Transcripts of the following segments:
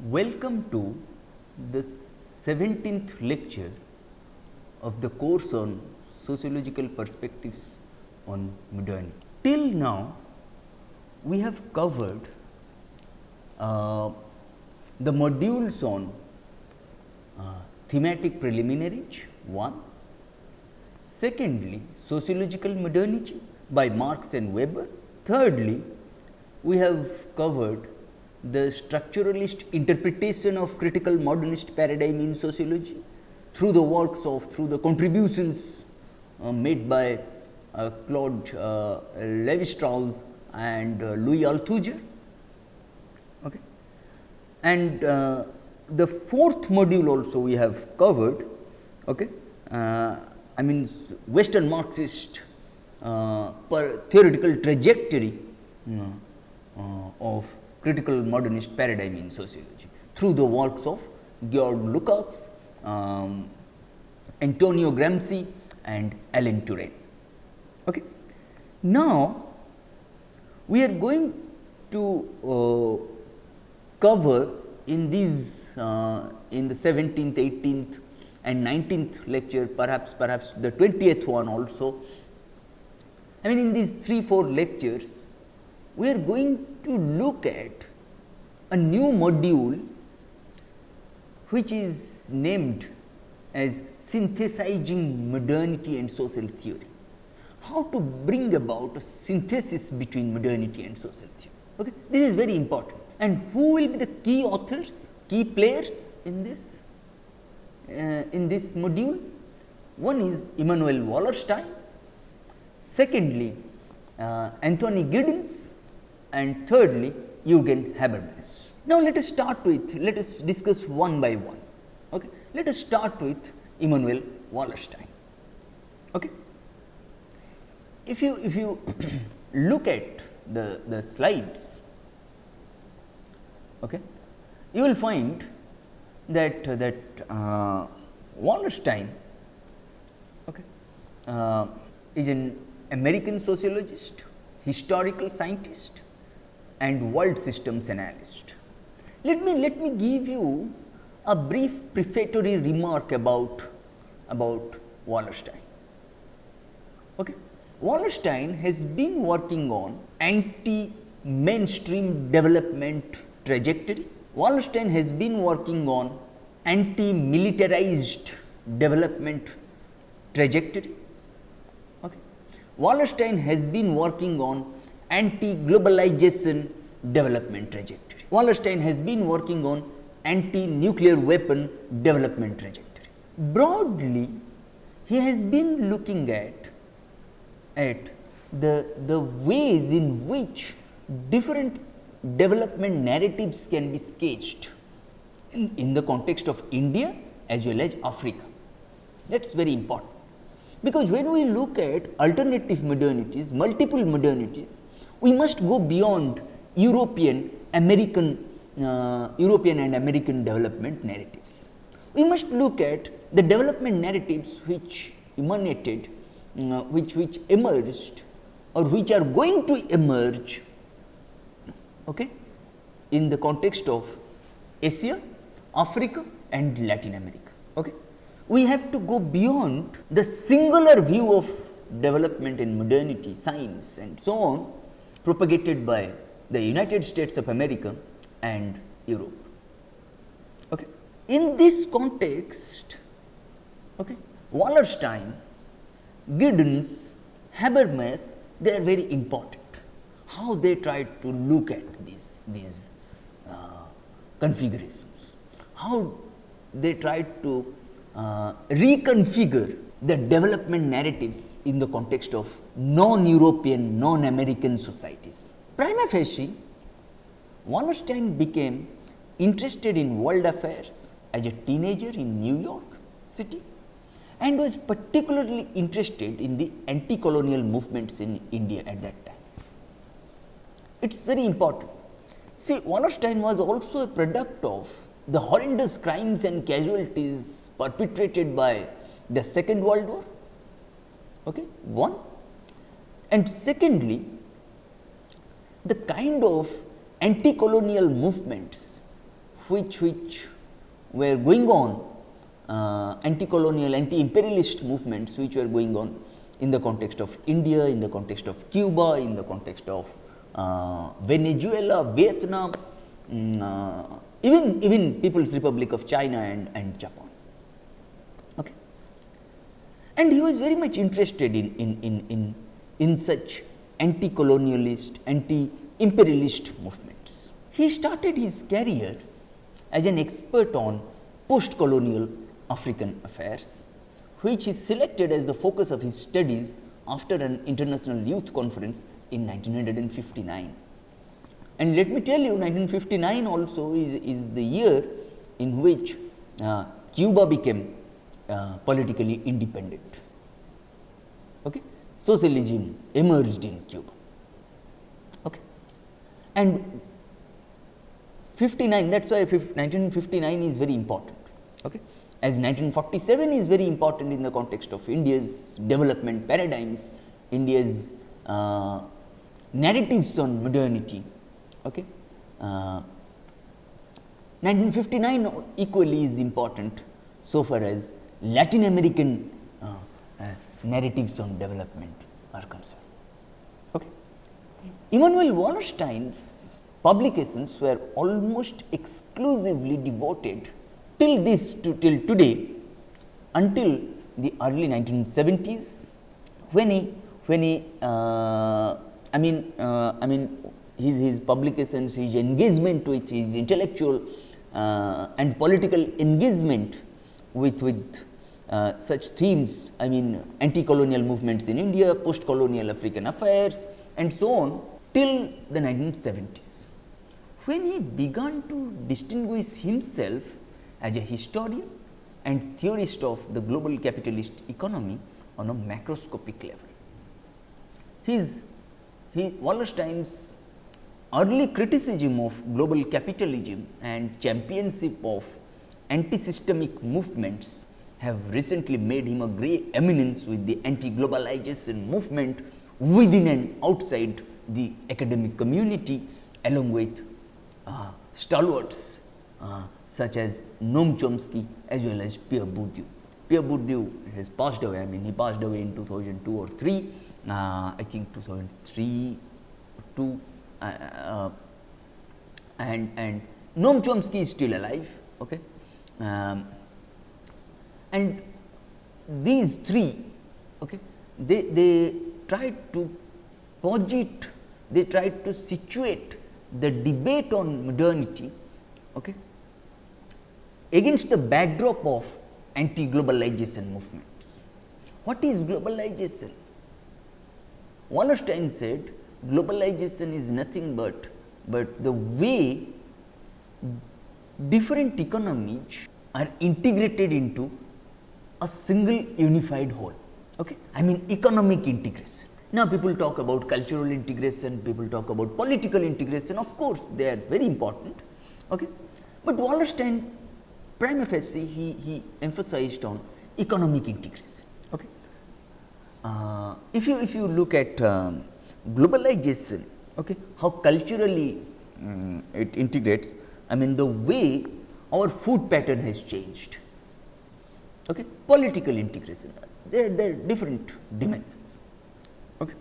Welcome to the 17th lecture of the course on Sociological Perspectives on Modernity. Till now, we have covered the modules on thematic preliminaries 1, secondly, sociological modernity by Marx and Weber, thirdly, we have covered the structuralist interpretation of critical modernist paradigm in sociology through the contributions made by Claude Levi-Strauss and Louis Althusser. Okay. And the fourth module also we have covered, okay, I mean Western Marxist theoretical trajectory of critical modernist paradigm in sociology through the works of Georg Lukács, Antonio Gramsci and Alan Turing. Okay. Now, we are going to cover in these in the 17th, 18th and 19th lecture, perhaps the 20th one also. I mean in these 3-4 lectures, we are going to look at a new module which is named as synthesizing modernity and social theory. How to bring about a synthesis between modernity and social theory. Okay? This is very important. And who will be the key authors, key players in this module? One is Immanuel Wallerstein, secondly Anthony Giddens, and thirdly Jürgen Habermas. Now, let us discuss one by one. Okay. Let us start with Immanuel Wallerstein. Okay. If you look at the slides, okay, you will find that Wallerstein, okay, is an American sociologist, historical scientist and world systems analyst. Let me give you a brief prefatory remark about Wallerstein. Okay. Wallerstein has been working on anti-mainstream development trajectory. Wallerstein has been working on anti-militarized development trajectory. Okay. Wallerstein has been working on anti-globalization development trajectory. Wallerstein has been working on anti-nuclear weapon development trajectory. Broadly, he has been looking at the ways in which different development narratives can be sketched in the context of India as well as Africa. That is very important, because when we look at alternative modernities, multiple modernities, we must go beyond European and American development narratives. We must look at the development narratives which emanated, which emerged or which are going to emerge, okay, in the context of Asia, Africa and Latin America. Okay. We have to go beyond the singular view of development in modernity, science and so on, propagated by the United States of America and Europe. Okay. In this context, okay, Wallerstein, Giddens, Habermas, they are very important. How they tried to look at these configurations, how they tried to reconfigure the development narratives in the context of non-European, non-American societies. Prima facie, Wallerstein became interested in world affairs as a teenager in New York City and was particularly interested in the anti-colonial movements in India at that time. It is very important. See, Wallerstein was also a product of the horrendous crimes and casualties perpetrated by the Second World War, okay, one, and secondly, the kind of anti-colonial movements which were going on, anti-colonial, anti-imperialist movements which were going on in the context of India, in the context of Cuba, in the context of Venezuela, Vietnam, even People's Republic of China and Japan. Okay. And he was very much interested in such anti-colonialist, anti-imperialist movements. He started his career as an expert on post-colonial African affairs, which is selected as the focus of his studies after an international youth conference in 1959. And let me tell you, 1959 also is the year in which Cuba became politically independent. Okay? Socialism emerged in Cuba. Okay? And 59, that is why 1959 is very important. Okay? As 1947 is very important in the context of India's development paradigms, India's narratives on modernity. Okay? 1959 equally is important so far as Latin American narratives on development are concerned. Okay? Immanuel Wallerstein's publications were almost exclusively devoted till today, until the early 1970s, when his publications, his engagement with his intellectual and political engagement with such themes, anti-colonial movements in India, post-colonial African affairs and so on, till the 1970s, when he began to distinguish himself as a historian and theorist of the global capitalist economy on a macroscopic level. Wallerstein's early criticism of global capitalism and championship of anti-systemic movements have recently made him a great eminence with the anti-globalization movement within and outside the academic community, along with stalwarts such as Noam Chomsky as well as Pierre Bourdieu. Pierre Bourdieu has passed away. He passed away in 2002 or 3, I think 2003, 2, and Noam Chomsky is still alive. Okay, and these three, okay, they tried to posit, they tried to situate the debate on modernity, okay, against the backdrop of anti-globalization movements. What is globalization? Wallerstein said globalization is nothing but the way different economies are integrated into a single unified whole. Okay? Economic integration. Now, people talk about cultural integration, people talk about political integration, of course, they are very important. Okay? But Wallerstein, prima facie, he emphasized on economic integration. Okay? If you look at globalization, okay, how culturally it integrates, the way our food pattern has changed. Okay? Political integration, there are different dimensions. Okay?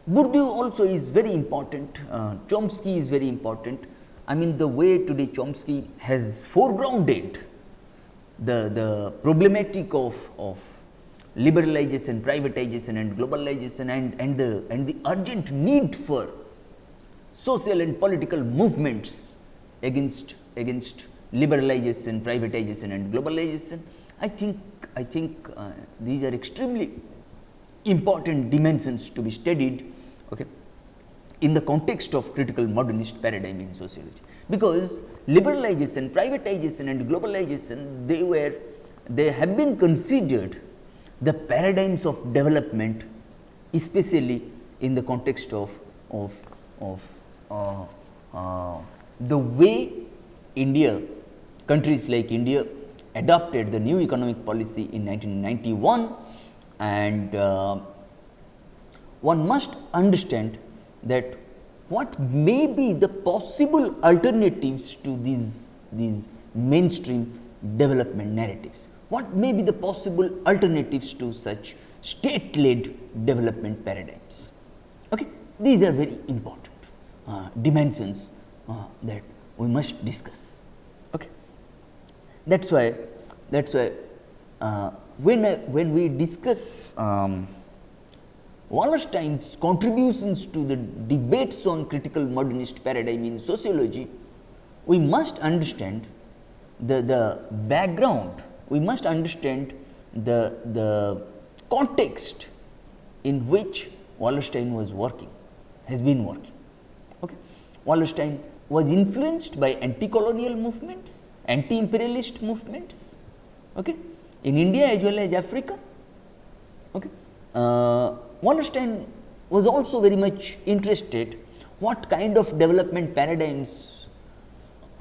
Bourdieu also is very important, Chomsky is very important. The way today Chomsky has foregrounded the problematic of liberalization, privatization and globalization and the urgent need for social and political movements against liberalization, privatization and globalization. I think these are extremely important dimensions to be studied, okay, in the context of critical modernist paradigm in sociology, because liberalization, privatization and globalization, they have been considered the paradigms of development, especially in the context of the way India, countries like India adopted the new economic policy in 1991, and one must understand that what may be the possible alternatives to these mainstream development narratives? What may be the possible alternatives to such state-led development paradigms? Okay? These are very important dimensions that we must discuss. Okay? That's why when we discuss Wallerstein's contributions to the debates on critical modernist paradigm in sociology, we must understand the background, we must understand the context in which Wallerstein was working, has been working. Okay. Wallerstein was influenced by anti-colonial movements, anti-imperialist movements, okay, in India as well as Africa. Okay. Wallerstein was also very much interested what kind of development paradigms,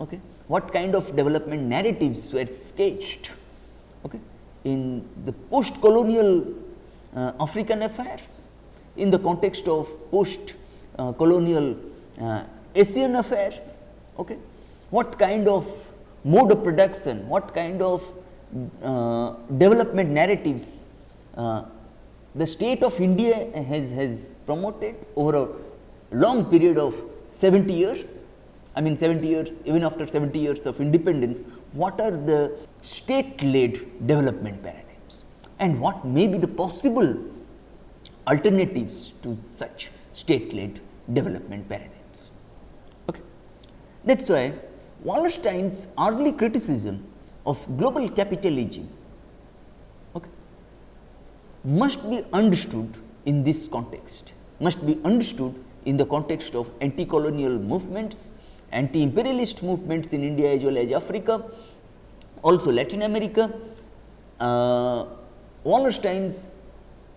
okay, what kind of development narratives were sketched, okay, in the post-colonial African affairs, in the context of post-colonial Asian affairs, okay, what kind of mode of production, what kind of development narratives the state of India has promoted over a long period of 70 years. I mean 70 years, even after 70 years of independence, what are the state-led development paradigms and what may be the possible alternatives to such state-led development paradigms. Okay. That is why Wallerstein's early criticism of global capitalism, okay, must be understood in this context, must be understood in the context of anti-colonial movements, anti-imperialist movements in India as well as Africa, also Latin America. Wallerstein's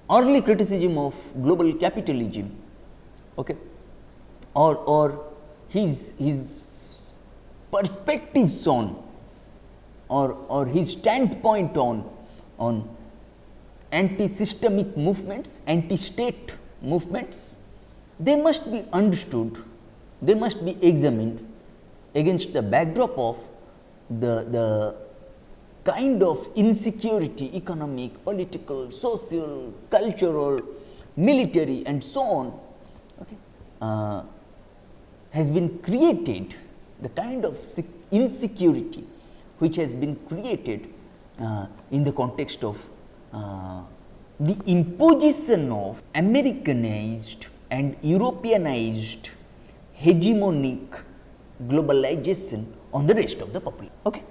early criticism of global capitalism, okay, or his perspectives on or his standpoint on anti-systemic movements, anti-state movements, they must be understood, they must be examined against the backdrop of the kind of insecurity, economic, political, social, cultural, military and so on, okay, has been created, the kind of insecurity which has been created in the context of the imposition of Americanized and Europeanized hegemonic globalization on the rest of the population. Okay.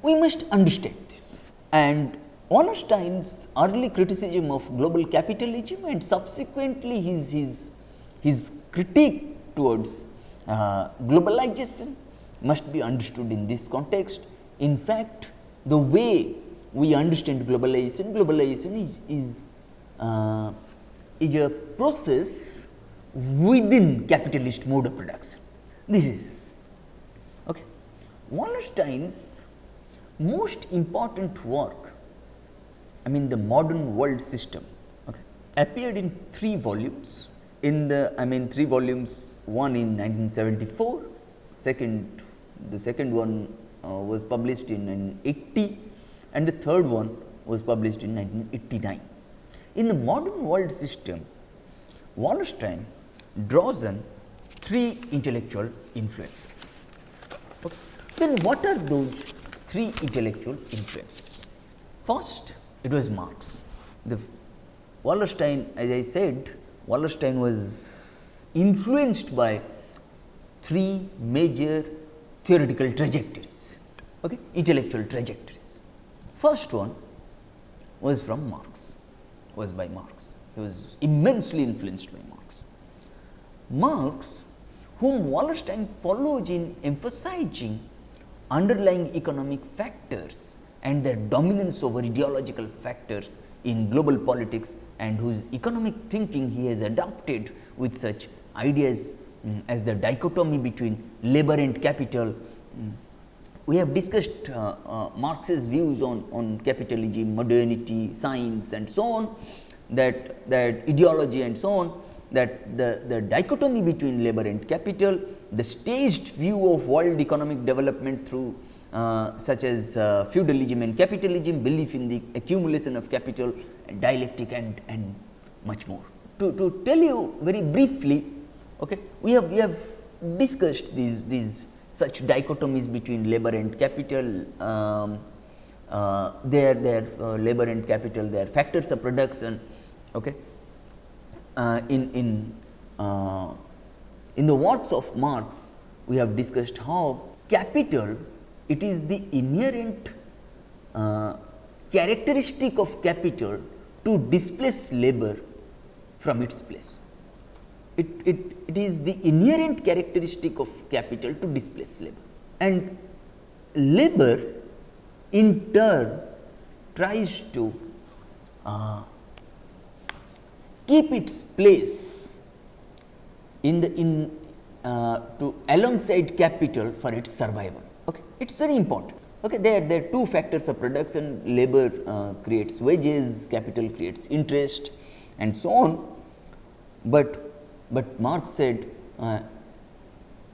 We must understand this. And Wallerstein's early criticism of global capitalism and subsequently his critique towards globalization must be understood in this context. In fact, the way we understand globalization is a process within capitalist mode of production. This is okay. Wallerstein's most important work, I mean the modern world system, okay, appeared in 3 volumes. In the 3 volumes, one in 1974, the second one was published in 1980 and the third one was published in 1989. In the modern world system, Wallerstein draws on 3 intellectual influences. Okay. Then what are those 3 intellectual influences? First, it was Marx. Wallerstein, as I said, Wallerstein was influenced by 3 major theoretical trajectories, okay, intellectual trajectories. First one was from Marx, was by Marx. He was immensely influenced by Marx. Marx, whom Wallerstein follows in emphasizing underlying economic factors and their dominance over ideological factors in global politics, and whose economic thinking he has adopted with such ideas as the dichotomy between labor and capital. We have discussed Marx's views on capitalism, modernity, science and so on, that ideology and so on. that the dichotomy between labor and capital, the staged view of world economic development through such as feudalism and capitalism, belief in the accumulation of capital, dialectic and much more. To tell you very briefly, okay, we have discussed these such dichotomies between labor and capital, their labor and capital, their factors of production. Okay. In the words of Marx, we have discussed how capital, it is the inherent characteristic of capital to displace labor from its place. It is the inherent characteristic of capital to displace labor, and labor in turn tries to keep its place to alongside capital for its survival. Okay, it is very important. Okay, there are two factors of production: labor creates wages, capital creates interest, and so on. But Marx said,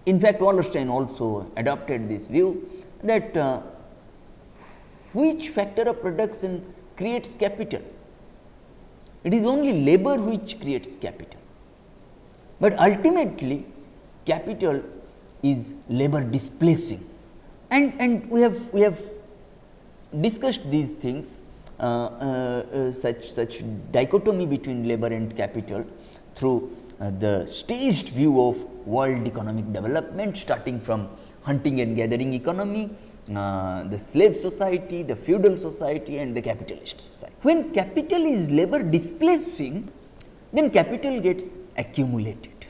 in fact, Wallerstein also adopted this view that which factor of production creates capital? It is only labor which creates capital, but ultimately capital is labor displacing, and we have discussed these things, such dichotomy between labor and capital through the staged view of world economic development, starting from hunting and gathering economy, the slave society, the feudal society, and the capitalist society. When capital is labor displacing, then capital gets accumulated,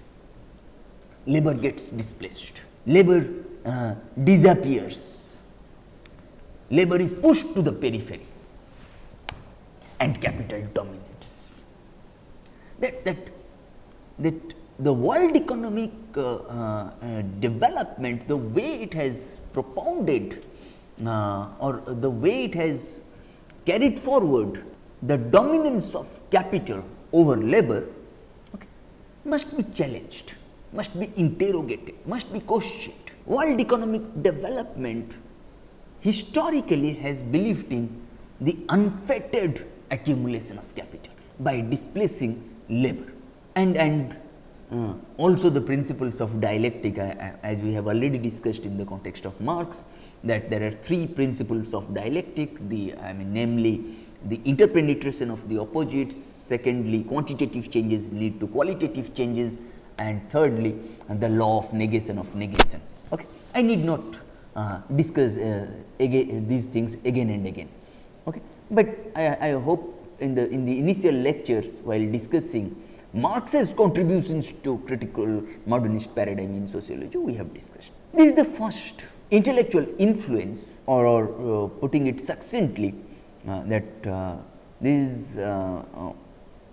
labor gets displaced, labor disappears, labor is pushed to the periphery, and capital dominates. That the world economic development, the way it has propounded or the way it has carried forward the dominance of capital over labor, okay, must be challenged, must be interrogated, must be questioned. World economic development historically has believed in the unfettered accumulation of capital by displacing labor, and also the principles of dialectic, as we have already discussed in the context of Marx, that there are three principles of dialectic, namely the interpenetration of the opposites, secondly quantitative changes lead to qualitative changes, and thirdly the law of negation of negation. Okay. I need not discuss these things again and again, okay. But I hope in the initial lectures, while discussing Marx's contributions to critical modernist paradigm in sociology, we have discussed. This is the first intellectual influence, or putting it succinctly, that this is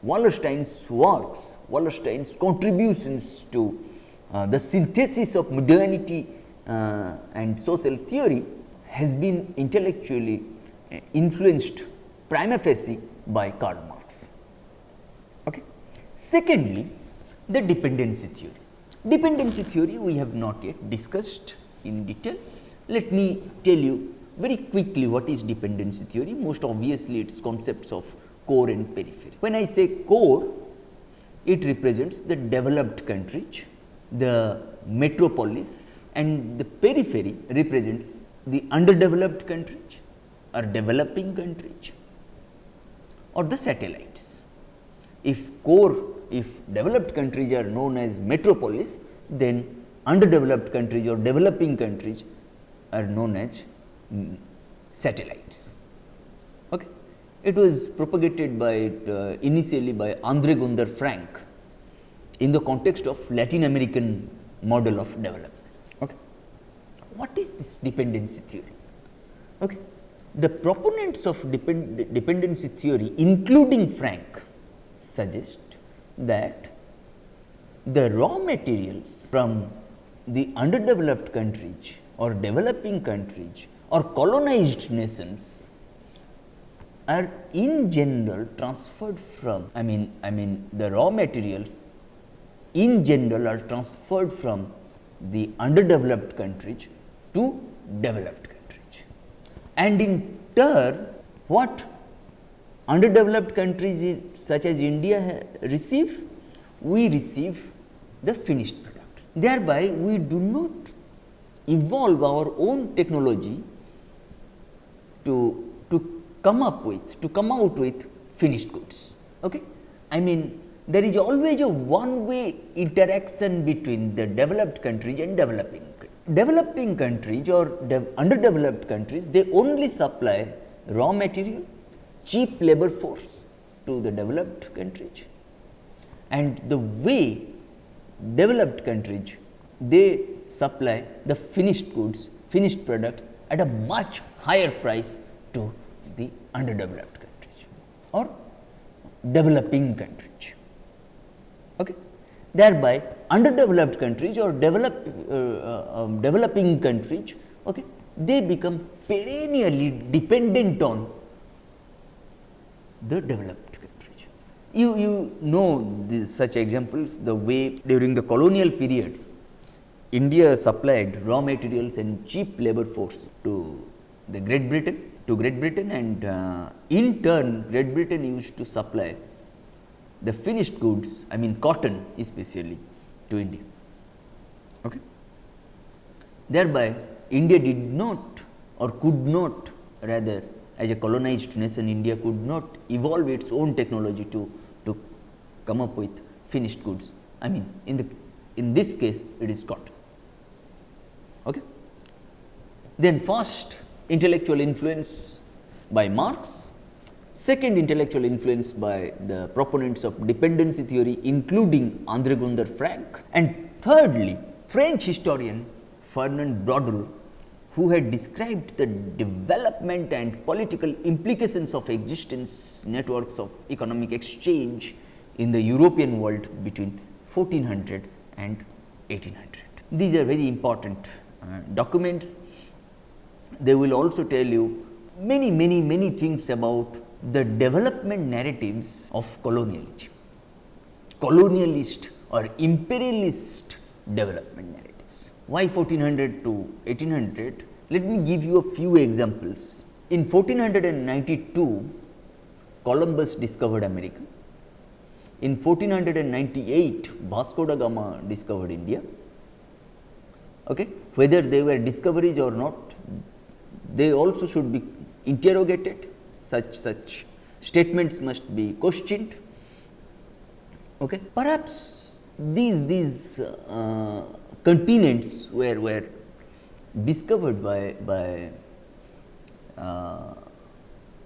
Wallerstein's works, Wallerstein's contributions to the synthesis of modernity and social theory has been intellectually influenced prima facie by Karl Marx. Okay. Secondly, the dependency theory. Dependency theory we have not yet discussed in detail. Let me tell you very quickly what is dependency theory. Most obviously, its concepts of core and periphery. When I say core, it represents the developed countries, the metropolis, and the periphery represents the underdeveloped countries or developing countries or the satellites. If developed countries are known as metropolis, then underdeveloped countries or developing countries are known as satellites. Okay. It was propagated by initially by Andre Gunder Frank in the context of Latin American model of development. Okay. What is this dependency theory? Okay. The proponents of dependency theory, including Frank, suggest that the raw materials from the underdeveloped countries or developing countries or colonized nations are in general transferred from, the raw materials in general are transferred from the underdeveloped countries to developed countries. And in turn, what underdeveloped countries such as India receive? We receive the finished products. Thereby, we do not evolve our own technology to come out with finished goods. Okay? I mean, there is always a one-way interaction between the developed countries and developing countries. Developing countries or underdeveloped countries, they only supply raw material, cheap labor force to the developed countries, and the way developed countries, they supply the finished goods, finished products at a much higher price to the underdeveloped countries or developing countries. Okay. Thereby, underdeveloped countries or developing countries, okay, they become perennially dependent on the developed countries. You know such examples, the way during the colonial period, India supplied raw materials and cheap labor force to the Great Britain, and in turn Great Britain used to supply the finished goods, I mean cotton especially, to India. Okay. Thereby, India did not or could not, rather as a colonized nation, India could not evolve its own technology to come up with finished goods. I mean, in this case, it is cotton. Okay. Then first intellectual influence by Marx, second intellectual influence by the proponents of dependency theory including André Gunder Frank, and thirdly French historian Fernand Braudel, who had described the development and political implications of existence networks of economic exchange in the European world between 1400 and 1800. These are very important documents. They will also tell you many things about the development narratives of colonialism, colonialist or imperialist development narratives. Why 1400 to 1800? Let me give you a few examples. In 1492, Columbus discovered America. In 1498, Vasco da Gama discovered India. Okay. Whether they were discoveries or not, they also should be interrogated. Such statements must be questioned. Okay. Perhaps these continents were discovered by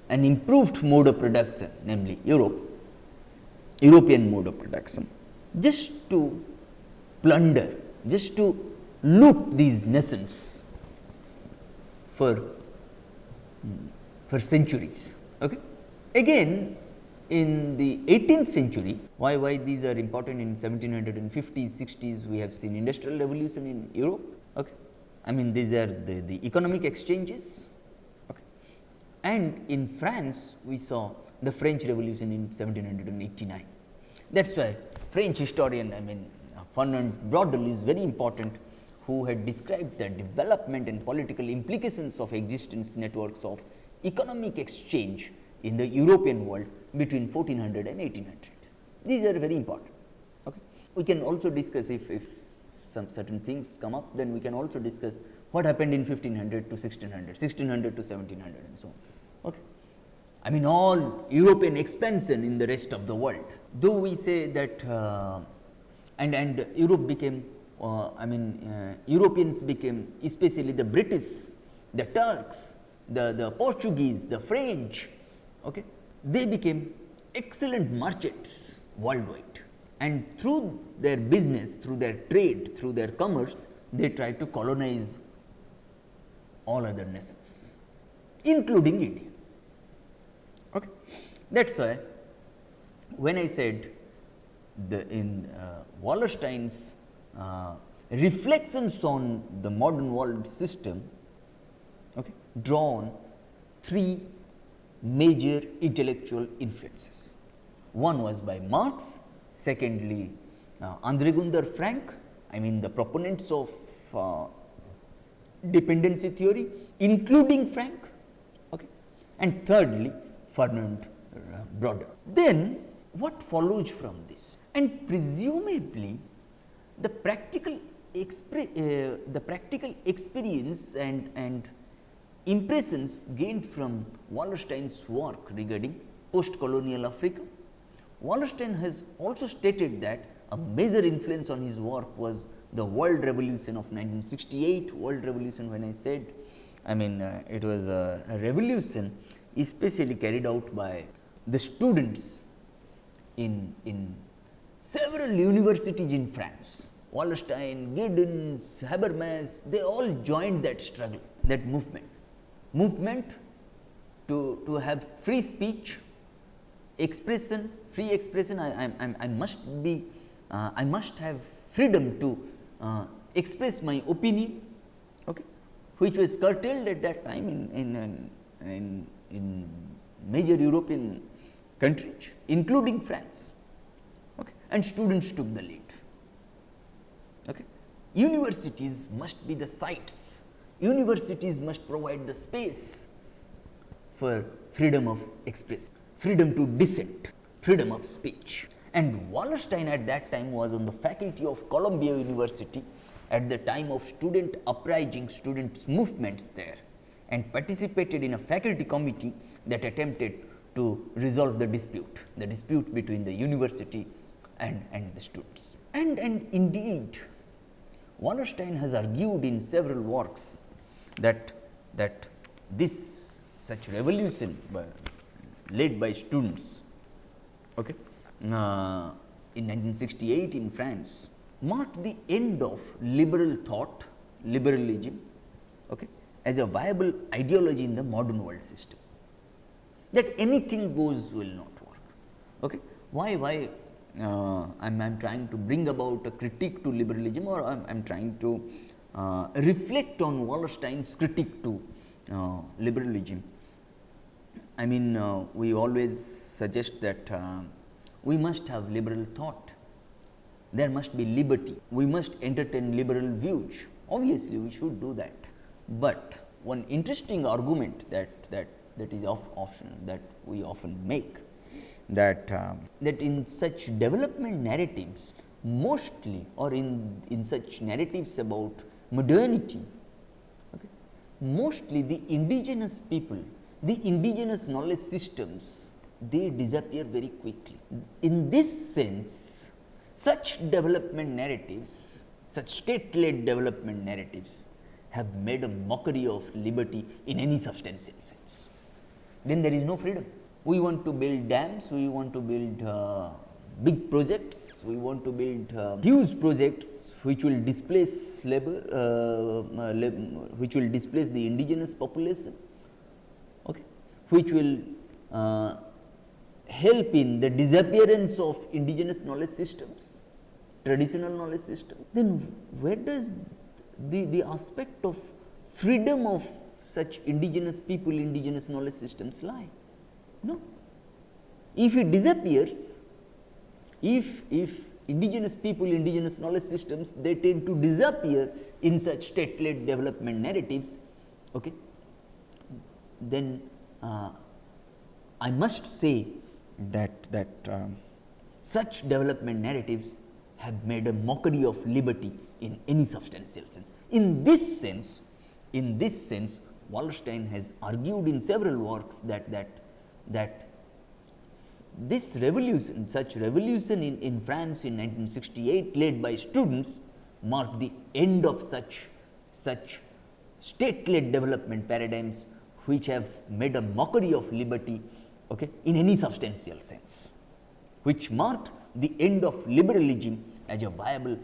an improved mode of production, namely European mode of production, just to plunder, just to loot these nations for centuries. Okay. Again, in the 18th century, why these are important? In 1750s, 60s, we have seen industrial revolution in Europe. Okay. I mean, these are the economic exchanges. Okay. And in France, we saw the French Revolution in 1789. That is why French historian, I mean Fernand Braudel is very important, who had described the development and political implications of existence networks of economic exchange in the European world between 1400 and 1800. These are very important. Okay. We can also discuss, if some certain things come up, then we can also discuss what happened in 1500 to 1600, 1600 to 1700 and so on. Okay. I mean, all European expansion in the rest of the world. Though we say that and Europe became, Europeans became, especially the British, the Turks, the Portuguese, the French, okay, they became excellent merchants worldwide, and through their business, through their trade, through their commerce, they tried to colonize all other nations, including India. Okay. That is why when I said in Wallerstein's reflections on the modern world system, okay, drawn three major intellectual influences. One was by Marx, secondly Andre Gunder Frank, I mean the proponents of dependency theory, including Frank, okay. And thirdly, Fernand Broder. Then what follows from this? And presumably the practical experience and impressions gained from Wallerstein's work regarding post-colonial Africa. Wallerstein has also stated that a major influence on his work was the World Revolution of 1968. World Revolution, when I said, I mean it was a revolution especially carried out by the students in several universities in France. Wallerstein, Giddens, Habermas, they all joined that struggle, that movement to have free speech, expression, free expression. I must have freedom to express my opinion, okay, which was curtailed at that time in major European countries, including France, okay, and students took the lead. Okay. Universities must be the sites, universities must provide the space for freedom of expression, freedom to dissent, freedom of speech. And Wallerstein at that time was on the faculty of Columbia University at the time of student uprising, students movements there, and participated in a faculty committee that attempted to resolve the dispute between the university and the students. And indeed, Wallerstein has argued in several works that this such revolution led by students, okay, in 1968 in France marked the end of liberal thought, liberalism, okay, as a viable ideology in the modern world system. That anything goes will not work. Okay, why? I'm trying to bring about a critique to liberalism, or I'm trying to reflect on Wallerstein's critique to liberalism. I mean, we always suggest that we must have liberal thought. There must be liberty. We must entertain liberal views. Obviously, we should do that. But one interesting argument that is often that we often make, that in such development narratives, mostly, or in such narratives about modernity, okay, mostly the indigenous people, the indigenous knowledge systems, they disappear very quickly. In this sense, such development narratives, such state-led development narratives have made a mockery of liberty in any substantial sense. Then there is no freedom. We want to build dams, we want to build big projects, we want to build huge projects which will displace labor, which will displace the indigenous population, okay, which will help in the disappearance of indigenous knowledge systems, traditional knowledge systems. Then where does the aspect of freedom of such indigenous people, indigenous knowledge systems lie? No. If it disappears, if indigenous people, indigenous knowledge systems, they tend to disappear in such state-led development narratives, okay, then I must say that such development narratives have made a mockery of liberty in any substantial sense. In this sense, Wallerstein has argued in several works that this revolution, such revolution in France in 1968, led by students, marked the end of such state-led development paradigms which have made a mockery of liberty, okay, in any substantial sense, which marked the end of liberalism as a viable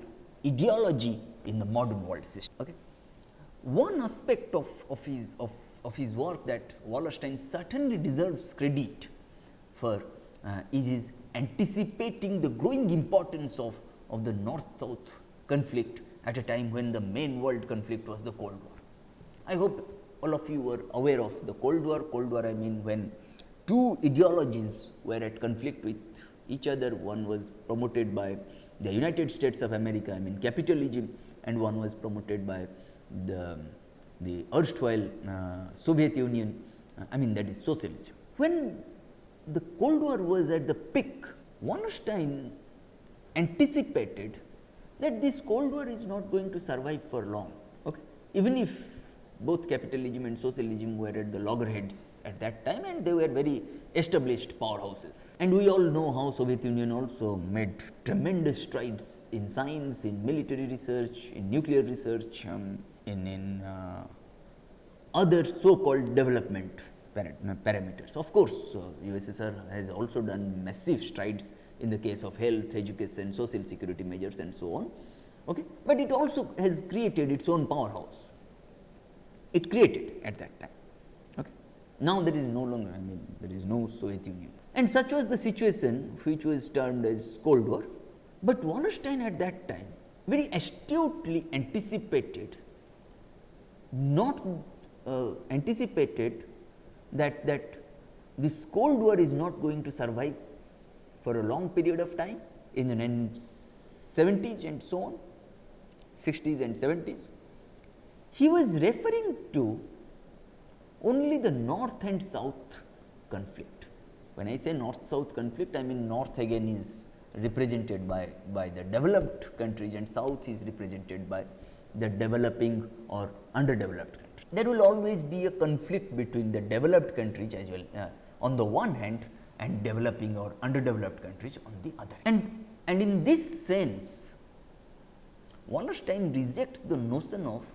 ideology in the modern world system. Okay. One aspect of his work that Wallerstein certainly deserves credit for is his anticipating the growing importance of the North-South conflict at a time when the main world conflict was the Cold War. I hope all of you were aware of the Cold War. Cold War, I mean, when two ideologies were at conflict with each other. One was promoted by the United States of America, I mean capitalism, and one was promoted by the erstwhile Soviet Union, I mean that is socialism. When the Cold War was at the peak, Stein anticipated that this Cold War is not going to survive for long. Okay? Even if both capitalism and socialism were at the loggerheads at that time, and they were very established powerhouses. And we all know how Soviet Union also made tremendous strides in science, in military research, in nuclear research, in other so-called development parameters. Of course, USSR has also done massive strides in the case of health, education, social security measures and so on, okay? But it also has created its own powerhouse. It created at that time. Okay? Now there is no longer, I mean there is no Soviet Union. And such was the situation which was termed as Cold War. But Wallerstein at that time very astutely anticipated that this Cold War is not going to survive for a long period of time in the 70s and so on, 60s and 70s. He was referring to only the North and South conflict. When I say North-South conflict, I mean North again is represented by the developed countries and South is represented by the developing or underdeveloped countries. There will always be a conflict between the developed countries as well on the one hand and developing or underdeveloped countries on the other. And in this sense, Wallerstein rejects the notion of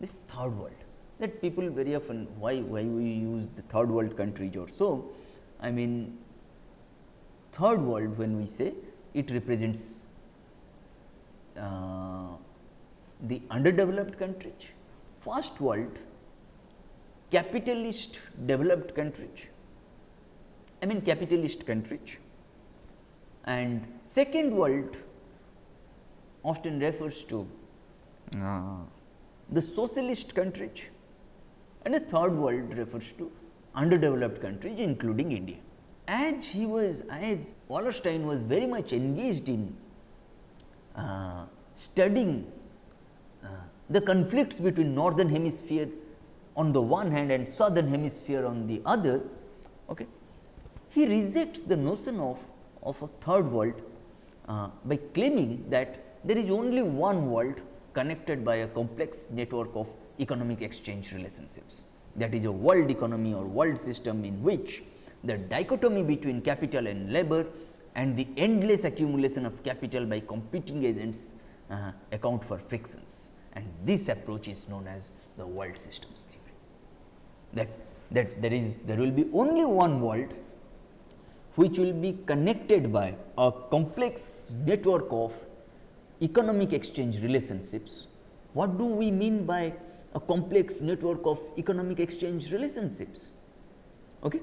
this third world, that people very often, why we use the third world countries or so. I mean third world, when we say, it represents the underdeveloped countries, first world, capitalist developed countries, I mean capitalist countries, and second world often refers to the socialist countries, and the third world refers to underdeveloped countries including India. As Wallerstein was very much engaged in studying the conflicts between northern hemisphere on the one hand and southern hemisphere on the other, okay, he rejects the notion of a third world by claiming that there is only one world connected by a complex network of economic exchange relationships. That is a world economy or world system in which the dichotomy between capital and labor and the endless accumulation of capital by competing agents account for frictions, and this approach is known as the world systems theory. That there will be only one world which will be connected by a complex network of economic exchange relationships. What do we mean by a complex network of economic exchange relationships? Okay.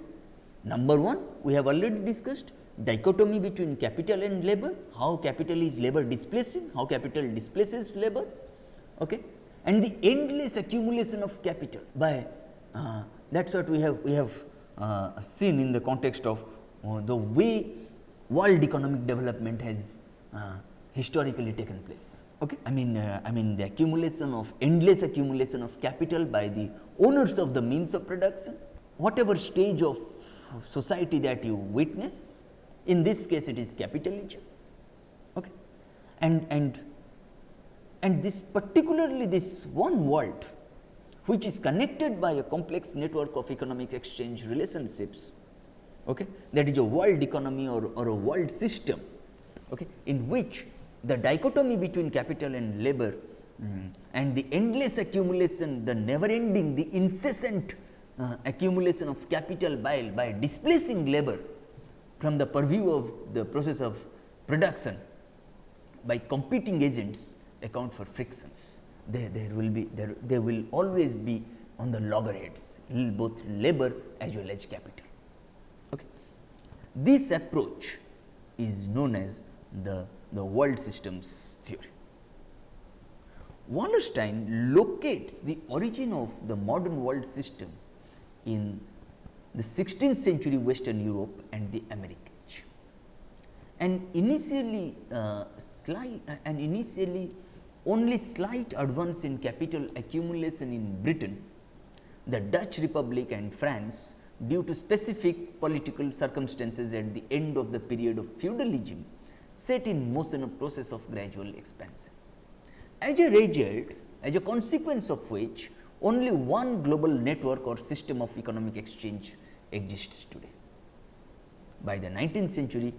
Number one, we have already discussed dichotomy between capital and labor, how capital is labor displacing, how capital displaces labor, okay, and the endless accumulation of capital by that is what we have seen in the context of the way world economic development has historically taken place. Okay, I mean the endless accumulation of capital by the owners of the means of production, whatever stage of society that you witness. In this case, it is capitalism. Okay, and this particularly this one world, which is connected by a complex network of economic exchange relationships, okay, that is a world economy or a world system, okay, in which the dichotomy between capital and labor and the endless accumulation, the never ending, the incessant accumulation of capital by displacing labor from the purview of the process of production by competing agents account for frictions. They will always be on the loggerheads, both labor as well as capital. Okay. This approach is known as the world systems theory. Wallerstein locates the origin of the modern world system in the 16th century Western Europe and the Americas. An initially only slight advance in capital accumulation in Britain, the Dutch Republic and France, due to specific political circumstances at the end of the period of feudalism, set in motion a process of gradual expansion. As a result, as a consequence of which, only one global network or system of economic exchange exists today. By the 19th century,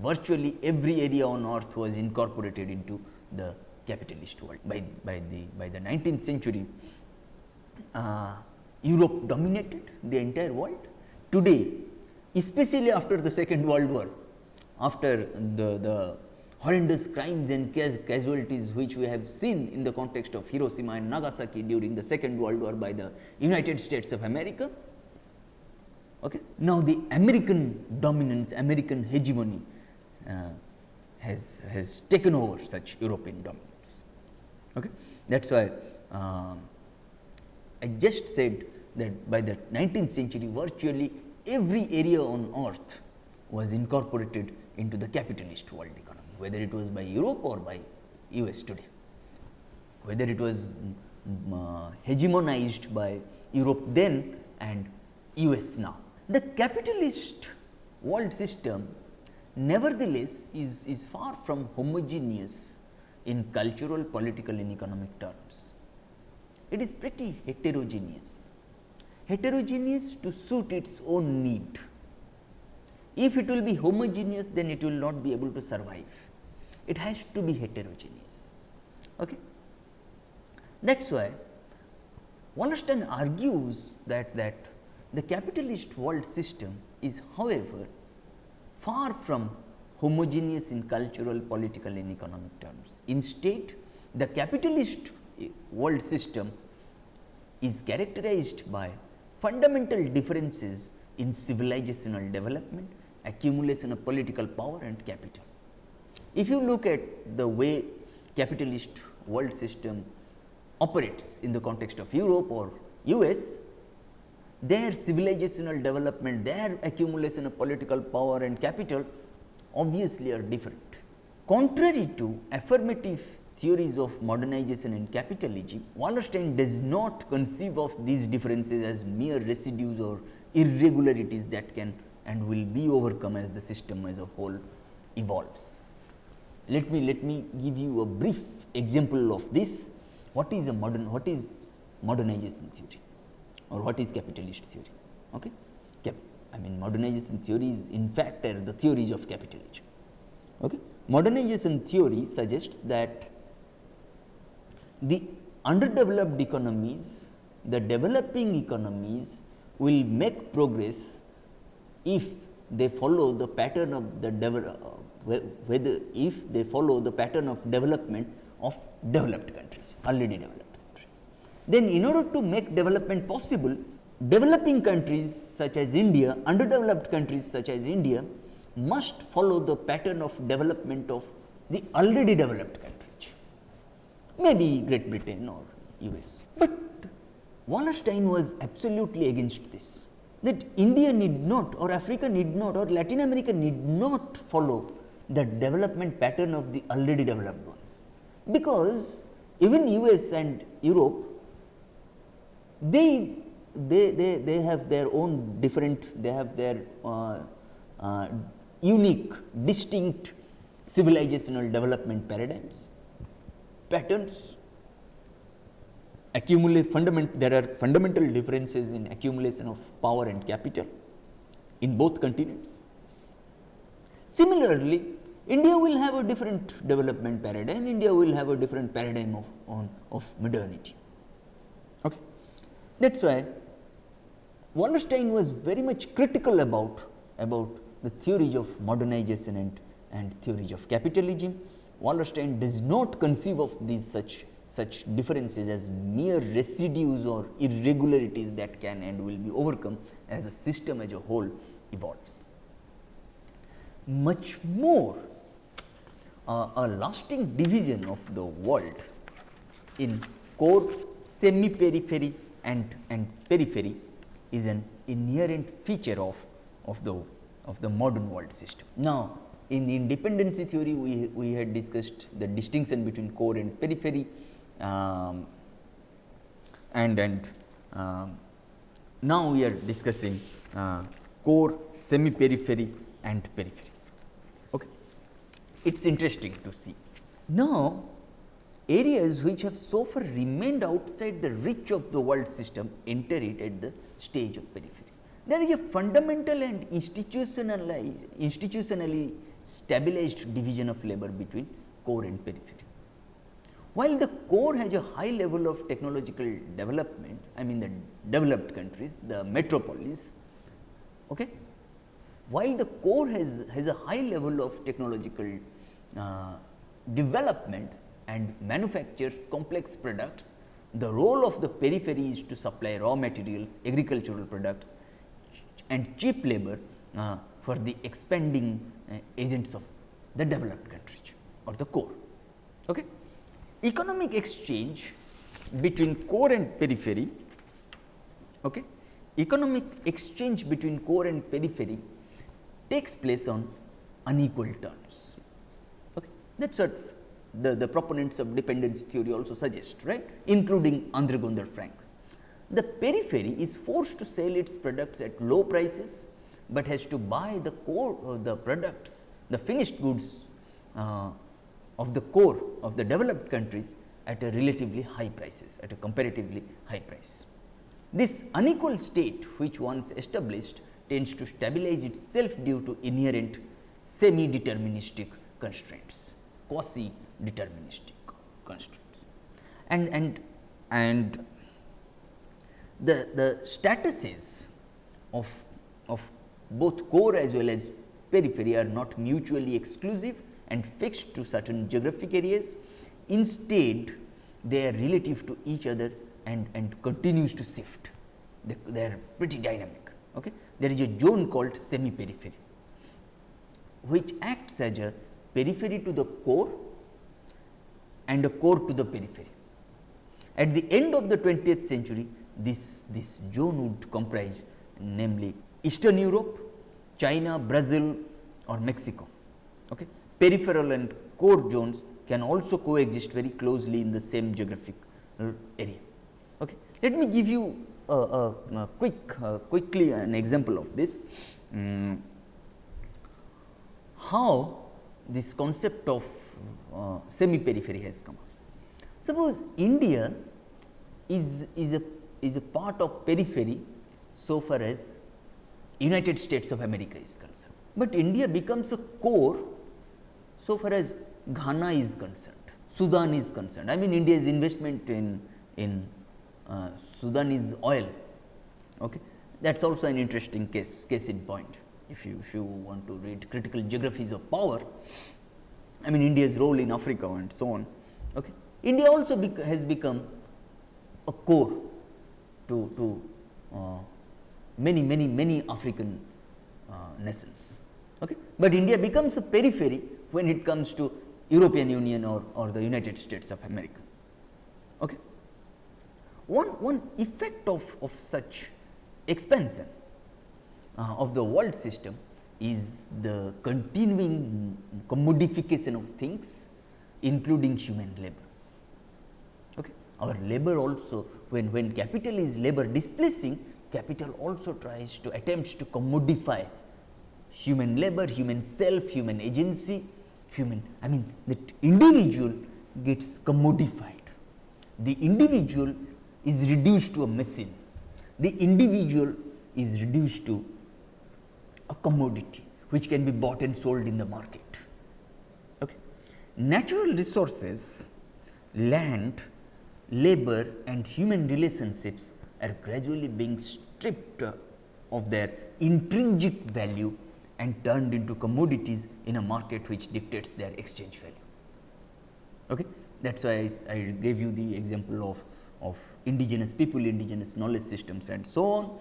virtually every area on earth was incorporated into the capitalist world. By the 19th century, Europe dominated the entire world. Today, especially after the Second World War, after the horrendous crimes and casualties which we have seen in the context of Hiroshima and Nagasaki during the Second World War by the United States of America. Okay. Now, the American dominance, American hegemony has taken over such European dominance. Okay. That is why I just said that by the 19th century, virtually every area on earth was incorporated into the capitalist world economy, whether it was by Europe or by US today, whether it was hegemonized by Europe then and US now. The capitalist world system nevertheless is far from homogeneous in cultural, political and economic terms. It is pretty heterogeneous to suit its own need. If it will be homogeneous, then it will not be able to survive. It has to be heterogeneous. Okay? That is why Wallerstein argues that the capitalist world system is, however, far from homogeneous in cultural, political and economic terms. Instead, the capitalist world system is characterized by fundamental differences in civilizational development, accumulation of political power and capital. If you look at the way capitalist world system operates in the context of Europe or US, their civilizational development, their accumulation of political power and capital obviously are different. Contrary to affirmative theories of modernization and capitalism, Wallerstein does not conceive of these differences as mere residues or irregularities that can and will be overcome as the system as a whole evolves. Let me give you a brief example of this. What is modernization theory or what is capitalist theory? Okay? Modernization theory is in fact the theories of capitalism. Okay? Modernization theory suggests that the underdeveloped economies, the developing economies will make progress if they follow the pattern of the pattern of development of developed countries, already developed countries. Then in order to make development possible, developing countries such as India, underdeveloped countries such as India must follow the pattern of development of the already developed countries, maybe Great Britain or US. But Wallerstein was absolutely against this, that India need not or Africa need not or Latin America need not follow the development pattern of the already developed ones, because even US and Europe, they have their own different, they have their unique, distinct civilizational development paradigms, patterns, there are fundamental differences in accumulation of power and capital in both continents. Similarly, India will have a different development paradigm, India will have a different paradigm of modernity. Okay. That is why Wallerstein was very much critical about the theories of modernization and theories of capitalism. Wallerstein does not conceive of these such differences as mere residues or irregularities that can and will be overcome as the system as a whole evolves. Much more, a lasting division of the world in core, semi-periphery and periphery is an inherent feature of the modern world system. Now, in dependency theory, we had discussed the distinction between core and periphery, now we are discussing core, semi-periphery and periphery. Okay. It is interesting to see. Now, areas which have so far remained outside the reach of the world system enter it at the stage of periphery. There is a fundamental and institutionally stabilized division of labor between core and periphery. While the core has a high level of technological development, I mean the developed countries, the metropolis, okay, while the core has a high level of technological development and manufactures complex products, the role of the periphery is to supply raw materials, agricultural products and cheap labor for the expanding agents of the developed countries or the core. Okay. Economic exchange between core and periphery, okay, economic exchange between core and periphery takes place on unequal terms. Okay. That is what the proponents of dependence theory also suggest, right, including Andre Gunder Frank. The periphery is forced to sell its products at low prices, but has to buy the core the products, the finished goods of the core of the developed countries at a relatively high prices, at a comparatively high price. This unequal state, which once established, tends to stabilize itself due to inherent semi-deterministic constraints, quasi-deterministic constraints. And the statuses of both core as well as periphery are not mutually exclusive and fixed to certain geographic areas. Instead, they are relative to each other and continues to shift. They are pretty dynamic. Okay? There is a zone called semi-periphery, which acts as a periphery to the core and a core to the periphery. At the end of the 20th century, this zone would comprise namely Eastern Europe, China, Brazil or Mexico. Okay. Peripheral and core zones can also coexist very closely in the same geographic area. Okay. Let me give you quickly an example of this, how this concept of semi-periphery has come up. Suppose India is a part of periphery so far as United States of America is concerned, but India becomes a core so far as Ghana is concerned, Sudan is concerned. I mean India's investment in Sudan is oil. Okay. That is also an interesting case in point. If you want to read critical geographies of power, I mean India's role in Africa and so on. Okay. India also has become a core to many African nations. Okay. But India becomes a periphery when it comes to European Union or the United States of America. Okay. One effect of such expansion of the world system is the continuing commodification of things, including human labor. Okay. Our labor also, when capital is labor displacing, capital also tries to attempts to commodify human labor, human self, human agency, I mean the individual gets commodified. The individual is reduced to a machine. The individual is reduced to a commodity which can be bought and sold in the market. Okay. Natural resources, land, labor and human relationships are gradually being stripped of their intrinsic value and turned into commodities in a market which dictates their exchange value. Okay. That is why I gave you the example of indigenous people, indigenous knowledge systems and so on.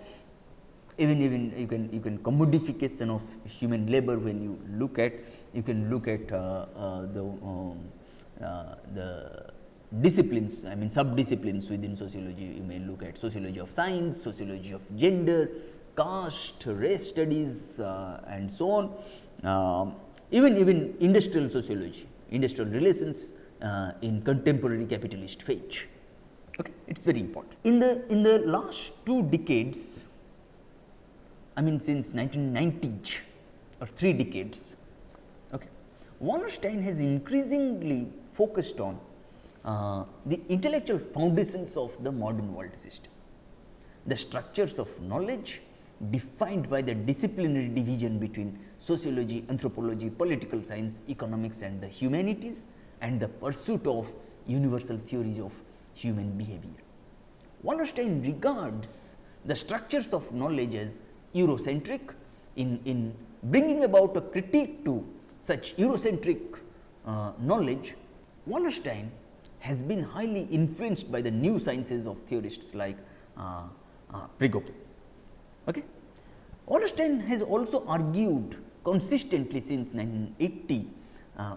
Even you can commodification of human labor. When you look at, you can look at the disciplines, I mean sub-disciplines within sociology. You may look at sociology of science, sociology of gender, caste, race studies and so on. even industrial sociology, industrial relations in contemporary capitalist phase. Okay, it is very important. In the last 2 decades, I mean since 1990s or 3 decades, okay, Wallerstein has increasingly focused on the intellectual foundations of the modern world system, the structures of knowledge defined by the disciplinary division between sociology, anthropology, political science, economics and the humanities, and the pursuit of universal theories of human behavior. Wallerstein regards the structures of knowledge as Eurocentric. In bringing about a critique to such Eurocentric knowledge, Wallerstein has been highly influenced by the new sciences of theorists like Prigogine. Okay. Wallerstein has also argued consistently since 1980,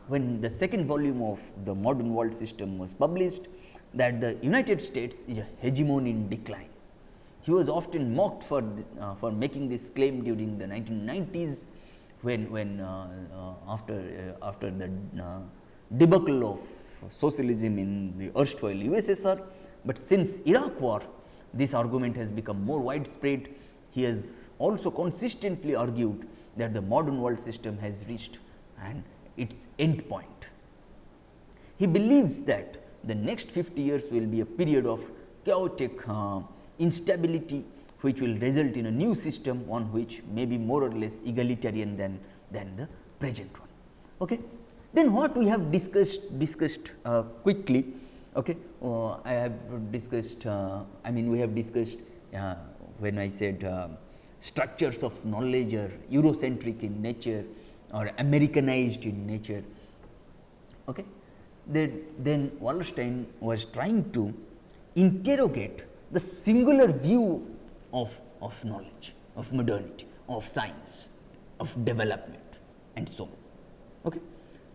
when the second volume of the modern world system was published, that the United States is a hegemon in decline. He was often mocked for making this claim during the 1990s, when after the debacle of socialism in the erstwhile USSR, but since Iraq war, this argument has become more widespread. He has also consistently argued that the modern world system has reached its end point. He believes that the next 50 years will be a period of chaotic instability, which will result in a new system, one which may be more or less egalitarian than the present one. Okay. Then what we have discussed quickly. Okay, I have discussed. We have discussed when I said structures of knowledge are Eurocentric in nature or Americanized in nature. Okay, then Wallerstein was trying to interrogate the singular view of knowledge, of modernity, of science, of development, and so on. Okay,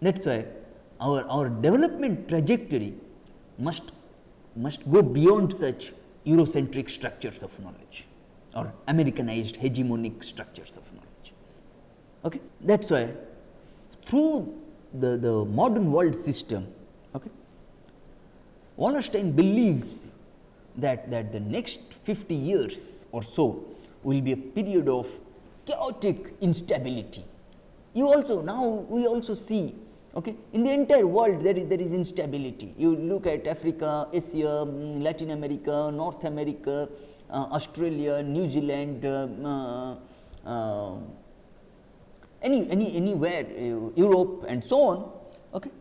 that's why our development trajectory must go beyond such Eurocentric structures of knowledge or Americanized hegemonic structures of knowledge. Okay, that's why through the modern world system, okay, Wallerstein believes that the next 50 years or so will be a period of chaotic instability. We also see, okay, in the entire world there is instability. You look at Africa, Asia, Latin America, North America, Australia, New Zealand, anywhere, Europe and so on. Okay,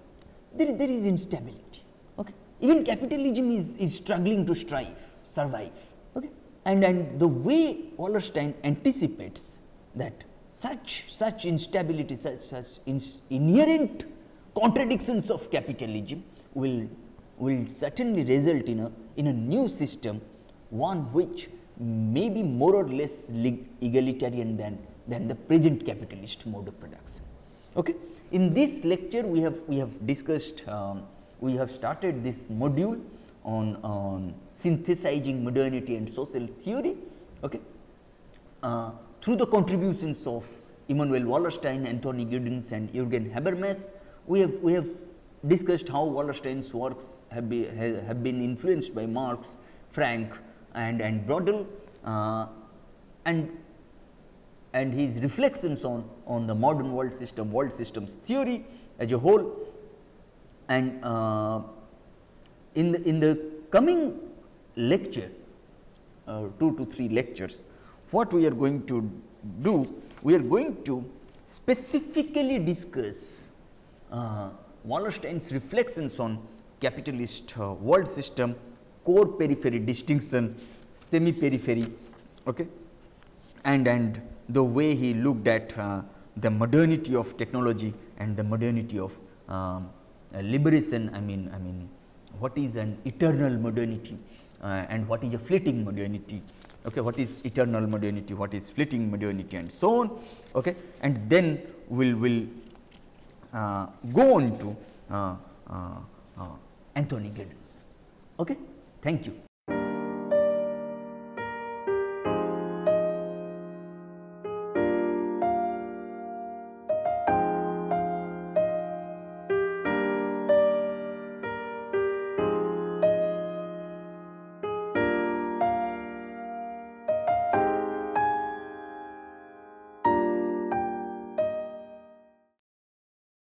there is instability. Okay, even capitalism is struggling to survive. Okay, and the way Wallerstein anticipates that such instability, such inherent contradictions of capitalism will certainly result in a new system, one which may be more or less egalitarian than the present capitalist mode of production. Okay. In this lecture, we have discussed, we have started this module on synthesizing modernity and social theory. Okay. Through the contributions of Immanuel Wallerstein, Anthony Giddens and Jürgen Habermas, we have discussed how Wallerstein's works have been influenced by Marx, Frank and Brodel, and his reflections on the modern world systems theory as a whole. And in the coming lecture, 2 to 3 lectures, what we are going to do, we are going to specifically discuss Wallerstein's reflections on capitalist world system, core periphery distinction, semi periphery, okay, and the way he looked at the modernity of technology and the modernity of liberation. I mean, what is an eternal modernity and what is a fleeting modernity? Okay, what is eternal modernity? What is fleeting modernity, and so on? Okay, and then we'll go on to Anthony Giddens. Okay, thank you.